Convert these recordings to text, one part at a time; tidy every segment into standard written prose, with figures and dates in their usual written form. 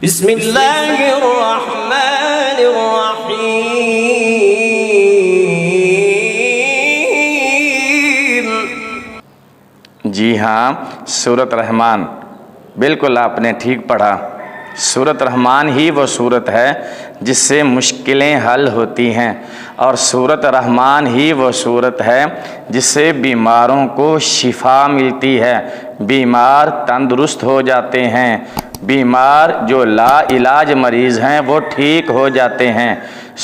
بسم اللہ الرحمن الرحیم۔ جی ہاں، سورۃ رحمان، بالکل آپ نے ٹھیک پڑھا۔ سورۃ رحمان ہی وہ سورت ہے جس سے مشکلیں حل ہوتی ہیں، اور سورۃ رحمان ہی وہ سورت ہے جس سے بیماروں کو شفا ملتی ہے، بیمار تندرست ہو جاتے ہیں، بیمار جو لا علاج مریض ہیں وہ ٹھیک ہو جاتے ہیں۔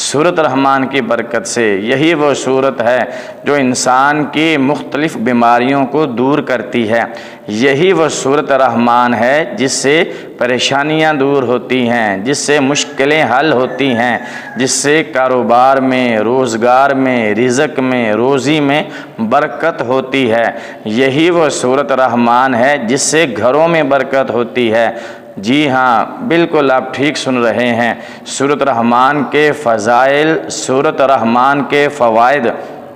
سورۃ رحمان کی برکت سے یہی وہ سورت ہے جو انسان کی مختلف بیماریوں کو دور کرتی ہے۔ یہی وہ سورۃ رحمان ہے جس سے پریشانیاں دور ہوتی ہیں، جس سے مشکلیں حل ہوتی ہیں، جس سے کاروبار میں، روزگار میں، رزق میں، روزی میں برکت ہوتی ہے۔ یہی وہ سورۃ رحمان ہے جس سے گھروں میں برکت ہوتی ہے۔ جی ہاں، بالکل آپ ٹھیک سن رہے ہیں۔ سورۃ رحمان کے فضائل، سورۃ رحمان کے فوائد،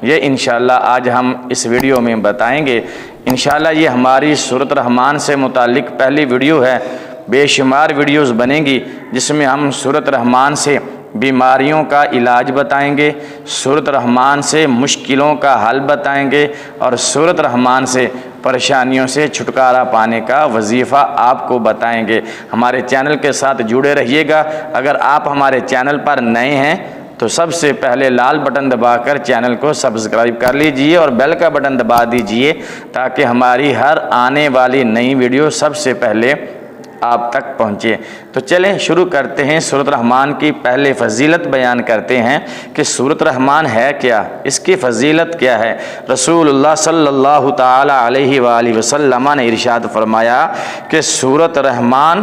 یہ انشاءاللہ آج ہم اس ویڈیو میں بتائیں گے۔ انشاءاللہ یہ ہماری سورۃ رحمان سے متعلق پہلی ویڈیو ہے۔ بے شمار ویڈیوز بنیں گی جس میں ہم سورۃ رحمان سے بیماریوں کا علاج بتائیں گے، سورۃ رحمان سے مشکلوں کا حل بتائیں گے، اور سورۃ رحمان سے پریشانیوں سے چھٹکارا پانے کا وظیفہ آپ کو بتائیں گے۔ ہمارے چینل کے ساتھ جڑے رہیے گا۔ اگر آپ ہمارے چینل پر نئے ہیں تو سب سے پہلے لال بٹن دبا کر چینل کو سبسکرائب کر لیجئے اور بیل کا بٹن دبا دیجئے تاکہ ہماری ہر آنے والی نئی ویڈیو سب سے پہلے آپ تک پہنچے۔ تو چلیں شروع کرتے ہیں۔ سورۃ رحمان کی پہلے فضیلت بیان کرتے ہیں کہ سورۃ رحمان ہے کیا، اس کی فضیلت کیا ہے۔ رسول اللہ صلی اللہ تعالی علیہ وآلہ وسلم نے ارشاد فرمایا کہ سورۃ رحمان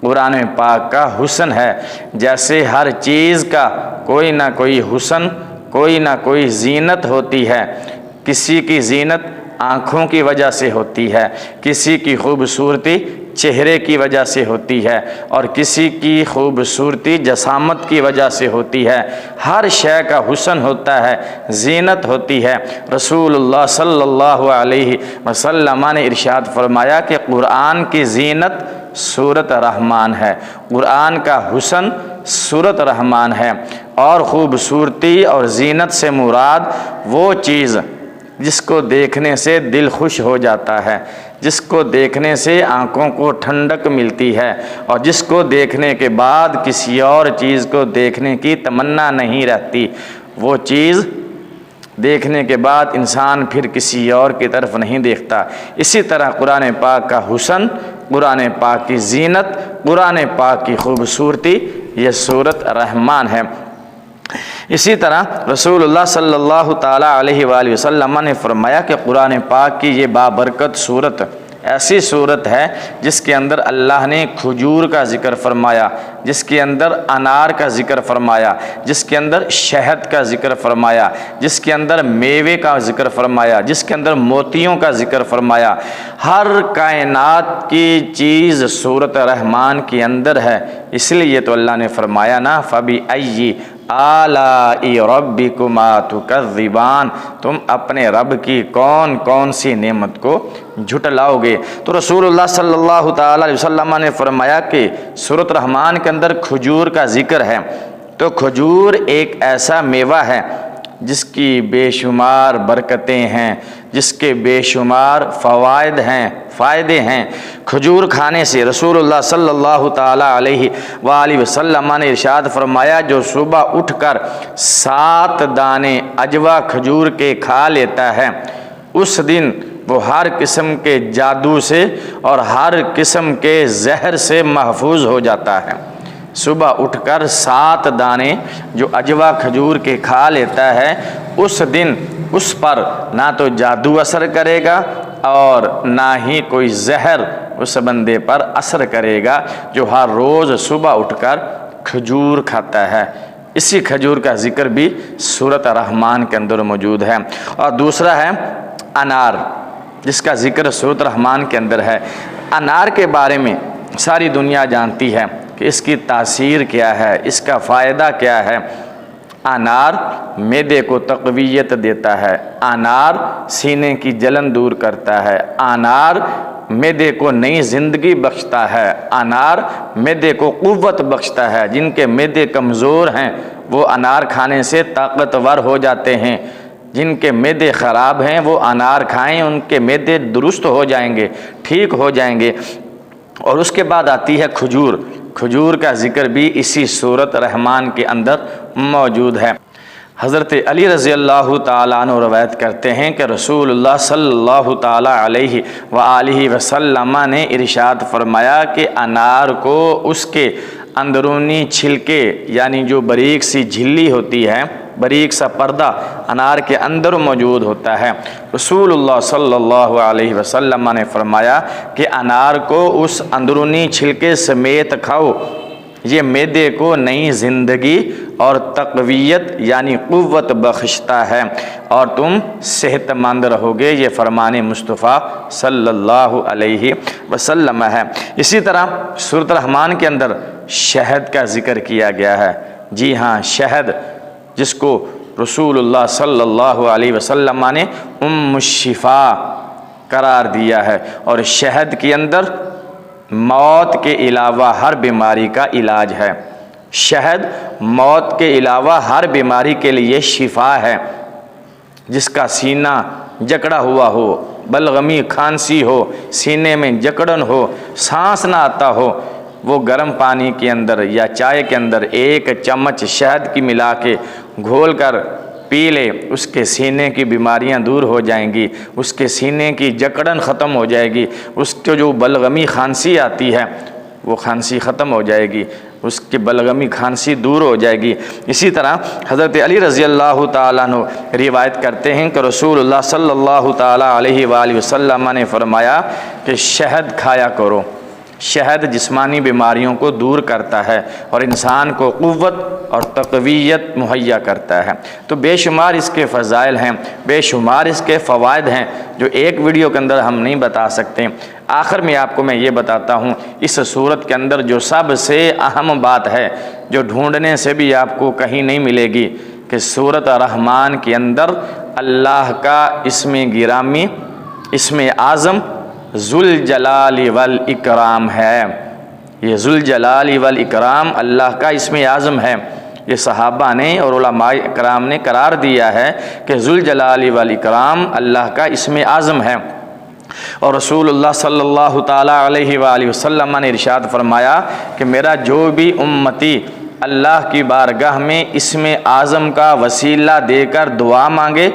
قرآن پاک کا حسن ہے۔ جیسے ہر چیز کا کوئی نہ کوئی حسن، کوئی نہ کوئی زینت ہوتی ہے۔ کسی کی زینت آنکھوں کی وجہ سے ہوتی ہے، کسی کی خوبصورتی چہرے کی وجہ سے ہوتی ہے، اور کسی کی خوبصورتی جسامت کی وجہ سے ہوتی ہے۔ ہر شے کا حسن ہوتا ہے، زینت ہوتی ہے۔ رسول اللہ صلی اللہ علیہ وسلم نے ارشاد فرمایا کہ قرآن کی زینت سورۃ رحمان ہے، قرآن کا حسن سورۃ رحمان ہے۔ اور خوبصورتی اور زینت سے مراد وہ چیز جس کو دیکھنے سے دل خوش ہو جاتا ہے، جس کو دیکھنے سے آنکھوں کو ٹھنڈک ملتی ہے، اور جس کو دیکھنے کے بعد کسی اور چیز کو دیکھنے کی تمنا نہیں رہتی۔ وہ چیز دیکھنے کے بعد انسان پھر کسی اور کی طرف نہیں دیکھتا۔ اسی طرح قرآن پاک کا حسن، قرآن پاک کی زینت، قرآن پاک کی خوبصورتی، یہ سورۃ رحمان ہے۔ اسی طرح رسول اللہ صلی اللہ تعالی علیہ وآلہ وسلم نے فرمایا کہ قرآن پاک کی یہ بابرکت سورت ایسی صورت ہے جس کے اندر اللہ نے کھجور کا ذکر فرمایا، جس کے اندر انار کا ذکر فرمایا، جس کے اندر شہد کا ذکر فرمایا، جس کے اندر میوے کا ذکر فرمایا، جس کے اندر موتیوں کا ذکر فرمایا۔ ہر کائنات کی چیز سورۃ رحمان کے اندر ہے۔ اس لیے تو اللہ نے فرمایا نا فَبِأَيِّ آلاء ربکما تکذبان، تم اپنے رب کی کون کون سی نعمت کو جھٹلاؤ گے۔ تو رسول اللہ صلی اللہ تعالی علیہ وسلم نے فرمایا کہ سورۃ رحمان کے اندر کھجور کا ذکر ہے۔ تو کھجور ایک ایسا میوہ ہے جس کی بے شمار برکتیں ہیں، جس کے بے شمار فائدے ہیں۔ کھجور کھانے سے رسول اللہ صلی اللہ تعالی علیہ وآلہ وسلم نے ارشاد فرمایا جو صبح اٹھ کر 7 دانے عجوہ کھجور کے کھا لیتا ہے، اس دن وہ ہر قسم کے جادو سے اور ہر قسم کے زہر سے محفوظ ہو جاتا ہے۔ صبح اٹھ کر 7 دانے جو عجوہ کھجور کے کھا لیتا ہے، اس دن اس پر نہ تو جادو اثر کرے گا اور نہ ہی کوئی زہر اس بندے پر اثر کرے گا جو ہر روز صبح اٹھ کر کھجور کھاتا ہے۔ اسی کھجور کا ذکر بھی سورۃ رحمان کے اندر موجود ہے۔ اور دوسرا ہے انار، جس کا ذکر سورۃ رحمان کے اندر ہے۔ انار کے بارے میں ساری دنیا جانتی ہے کہ اس کی تاثیر کیا ہے، اس کا فائدہ کیا ہے۔ انار معدے کو تقویت دیتا ہے، انار سینے کی جلن دور کرتا ہے، انار معدے کو نئی زندگی بخشتا ہے، انار معدے کو قوت بخشتا ہے۔ جن کے معدے کمزور ہیں وہ انار کھانے سے طاقتور ہو جاتے ہیں، جن کے معدے خراب ہیں وہ انار کھائیں، ان کے معدے درست ہو جائیں گے، ٹھیک ہو جائیں گے۔ اور اس کے بعد آتی ہے کھجور۔ کھجور کا ذکر بھی اسی سورۃ رحمان کے اندر موجود ہے۔ حضرت علی رضی اللہ تعالیٰ عنہ روایت کرتے ہیں کہ رسول اللہ صلی اللہ تعالیٰ علیہ وآلہ وسلم نے ارشاد فرمایا کہ انار کو اس کے اندرونی چھلکے یعنی جو باریک سی جھلی ہوتی ہے، باریک سا پردہ انار کے اندر موجود ہوتا ہے، رسول اللہ صلی اللہ علیہ وسلم نے فرمایا کہ انار کو اس اندرونی چھلکے سمیت کھاؤ، یہ معدے کو نئی زندگی اور تقویت یعنی قوت بخشتا ہے اور تم صحت مند رہو گے۔ یہ فرمان مصطفیٰ صلی اللہ علیہ وسلم ہے۔ اسی طرح سورۃ رحمان کے اندر شہد کا ذکر کیا گیا ہے۔ جی ہاں، شہد جس کو رسول اللہ صلی اللہ علیہ وسلم نے ام الشفا قرار دیا ہے، اور شہد کے اندر موت کے علاوہ ہر بیماری کا علاج ہے۔ شہد موت کے علاوہ ہر بیماری کے لیے شفا ہے۔ جس کا سینہ جکڑا ہوا ہو، بلغمی کھانسی ہو، سینے میں جکڑن ہو، سانس نہ آتا ہو، وہ گرم پانی کے اندر یا چائے کے اندر 1 چمچ شہد کی ملا کے گھول کر پی لے، اس کے سینے کی بیماریاں دور ہو جائیں گی، اس کے سینے کی جکڑن ختم ہو جائے گی، اس کو جو بلغمی کھانسی آتی ہے وہ کھانسی ختم ہو جائے گی، اس کی بلغمی کھانسی دور ہو جائے گی۔ اسی طرح حضرت علی رضی اللہ تعالیٰ عنہ روایت کرتے ہیں کہ رسول اللہ صلی اللہ تعالیٰ علیہ وآلہ وسلم نے فرمایا کہ شہد کھایا کرو۔ شہد جسمانی بیماریوں کو دور کرتا ہے اور انسان کو قوت اور تقویت مہیا کرتا ہے۔ تو بے شمار اس کے فضائل ہیں، بے شمار اس کے فوائد ہیں جو ایک ویڈیو کے اندر ہم نہیں بتا سکتے۔ آخر میں آپ کو میں یہ بتاتا ہوں، اس صورت کے اندر جو سب سے اہم بات ہے، جو ڈھونڈنے سے بھی آپ کو کہیں نہیں ملے گی، کہ سورۃ رحمان کے اندر اللہ کا اسم گرامی، اسم اعظم ذوالجلال والاکرام ہے۔ یہ ذوالجلال والاکرام اللہ کا اسم اعظم ہے۔ یہ صحابہ نے اور علماء اکرام نے قرار دیا ہے کہ ذوالجلال والاکرام اللہ کا اسم اعظم ہے۔ اور رسول اللہ صلی اللہ تعالیٰ علیہ وآلہ وسلم نے ارشاد فرمایا کہ میرا جو بھی امتی اللہ کی بارگاہ میں اسم اعظم کا وسیلہ دے کر دعا مانگے،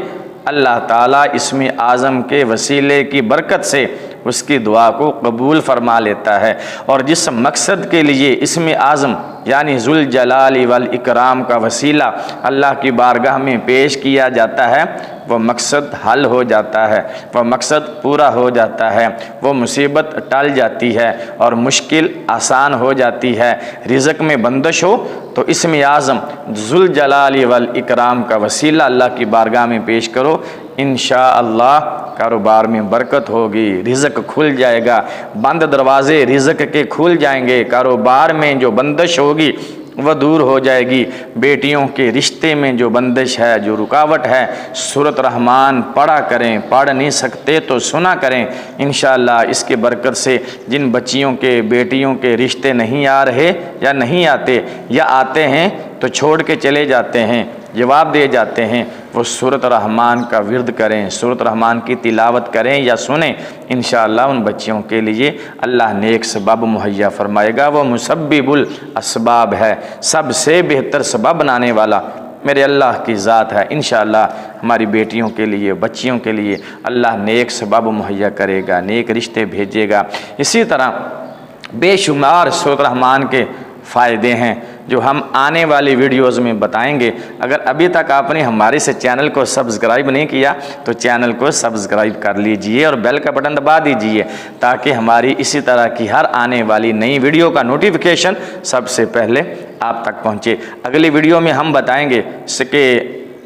اللہ تعالیٰ اسم اعظم کے وسیلے کی برکت سے اس کی دعا کو قبول فرما لیتا ہے۔ اور جس مقصد کے لیے اسم اعظم یعنی ذوالجلال والاکرام کا وسیلہ اللہ کی بارگاہ میں پیش کیا جاتا ہے، وہ مقصد حل ہو جاتا ہے، وہ مقصد پورا ہو جاتا ہے، وہ مصیبت ٹل جاتی ہے اور مشکل آسان ہو جاتی ہے۔ رزق میں بندش ہو تو اسم اعظم ذوالجلال والاکرام کا وسیلہ اللہ کی بارگاہ میں پیش کرو، انشاءاللہ کاروبار میں برکت ہوگی، رزق کھل جائے گا، بند دروازے رزق کے کھل جائیں گے، کاروبار میں جو بندش ہوگی وہ دور ہو جائے گی، بیٹیوں کے رشتے میں جو بندش ہے، جو رکاوٹ ہے، سورۃ رحمان پڑھا کریں، پڑھ نہیں سکتے تو سنا کریں، انشاءاللہ اس کے برکت سے جن بچیوں کے بیٹیوں کے رشتے نہیں آ رہے یا نہیں آتے یا آتے ہیں تو چھوڑ کے چلے جاتے ہیں، جواب دے جاتے ہیں، وہ سورۃ رحمان کا ورد کریں، سورۃ رحمان کی تلاوت کریں یا سنیں، انشاءاللہ ان بچیوں کے لیے اللہ نیک سبب مہیا فرمائے گا۔ وہ مسبب الاسباب ہے، سب سے بہتر سبب بنانے والا میرے اللہ کی ذات ہے۔ انشاءاللہ ہماری بیٹیوں کے لیے، بچیوں کے لیے اللہ نیک سبب مہیا کرے گا، نیک رشتے بھیجے گا۔ اسی طرح بے شمار سورۃ رحمان کے فائدے ہیں جو ہم آنے والی ویڈیوز میں بتائیں گے۔ اگر ابھی تک آپ نے ہمارے سے چینل کو سبسکرائب نہیں کیا تو چینل کو سبسکرائب کر لیجئے اور بیل کا بٹن دبا دیجئے تاکہ ہماری اسی طرح کی ہر آنے والی نئی ویڈیو کا نوٹیفیکیشن سب سے پہلے آپ تک پہنچے۔ اگلی ویڈیو میں ہم بتائیں گے کہ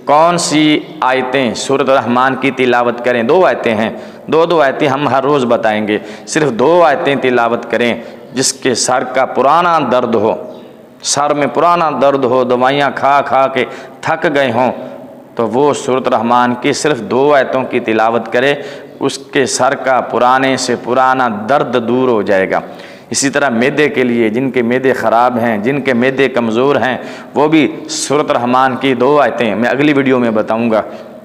کون سی آیتیں سورۃ رحمان کی تلاوت کریں۔ 2 آیتیں ہیں، 2 آیتیں ہم ہر روز بتائیں گے، صرف 2 آیتیں تلاوت کریں۔ جس کے سر کا پرانا درد ہو، سر میں پرانا درد ہو، دوائیاں کھا کھا کے تھک گئے ہوں، تو وہ سورۃ رحمان کی صرف 2 آیتوں کی تلاوت کرے، اس کے سر کا پرانے سے پرانا درد دور ہو جائے گا۔ اسی طرح معدے کے لیے، جن کے معدے خراب ہیں، جن کے معدے کمزور ہیں، وہ بھی سورۃ رحمان کی 2 آیتیں میں اگلی ویڈیو میں بتاؤں گا،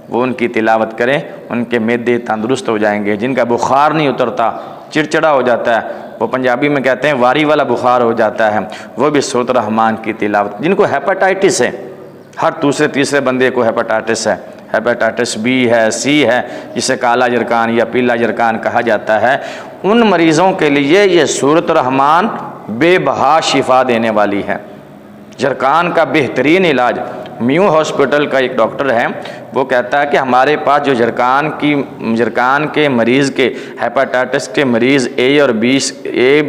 وہ ان کی تلاوت کریں، ان کے معدے تندرست ہو جائیں گے۔ جن کا بخار نہیں اترتا، چڑچڑا ہو جاتا ہے، وہ پنجابی میں کہتے ہیں واری والا بخار ہو جاتا ہے، وہ بھی سورۃ رحمان کی تلاوت۔ جن کو ہیپاٹائٹس ہے، ہر دوسرے تیسرے بندے کو ہیپاٹائٹس ہے، ہیپاٹائٹس بی ہے، سی ہے، جسے کالا جرکان یا پیلا جرکان کہا جاتا ہے، ان مریضوں کے لیے یہ سورۃ رحمان بے بہا شفا دینے والی ہے۔ جرکان کا بہترین علاج، میو ہاسپٹل کا ایک ڈاکٹر ہے، وہ کہتا ہے کہ ہمارے پاس جو جرکان کے مریض کے، ہیپاٹائٹس کے مریض اے اور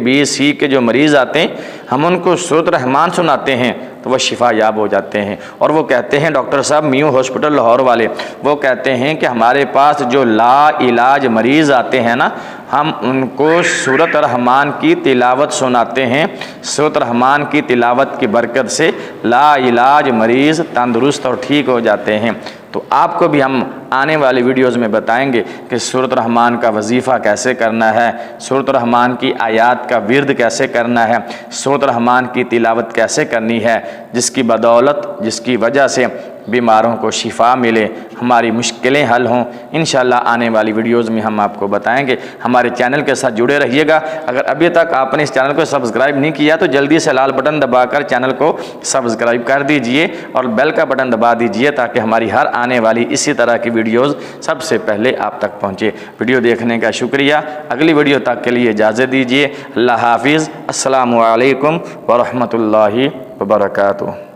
بی سی کے جو مریض آتے ہیں، ہم ان کو سورۃ رحمان سناتے ہیں تو وہ شفا یاب ہو جاتے ہیں۔ اور وہ کہتے ہیں ڈاکٹر صاحب میو ہاسپٹل لاہور والے، وہ کہتے ہیں کہ ہمارے پاس جو لا علاج مریض آتے ہیں نا، ہم ان کو سورۃ رحمان کی تلاوت سناتے ہیں، سورۃ رحمان کی تلاوت کی برکت سے لا علاج مریض تندرست اور ٹھیک ہو جاتے ہیں۔ تو آپ کو بھی ہم آنے والی ویڈیوز میں بتائیں گے کہ سورۃ رحمان کا وظیفہ کیسے کرنا ہے، سورۃ رحمان کی آیات کا ورد کیسے کرنا ہے، سورۃ رحمان کی تلاوت کیسے کرنی ہے، جس کی بدولت، جس کی وجہ سے بیماروں کو شفا ملے، ہماری مشکلیں حل ہوں۔ انشاءاللہ آنے والی ویڈیوز میں ہم آپ کو بتائیں گے۔ ہمارے چینل کے ساتھ جڑے رہیے گا۔ اگر ابھی تک آپ نے اس چینل کو سبسکرائب نہیں کیا تو جلدی سے لال بٹن دبا کر چینل کو سبسکرائب کر دیجئے اور بیل کا بٹن دبا دیجئے تاکہ ہماری ہر آنے والی اسی طرح کی ویڈیوز سب سے پہلے آپ تک پہنچے۔ ویڈیو دیکھنے کا شکریہ۔ اگلی ویڈیو تک کے لیے اجازت دیجئے۔ اللہ حافظ۔ السلام علیکم ورحمۃ اللہ وبرکاتہ۔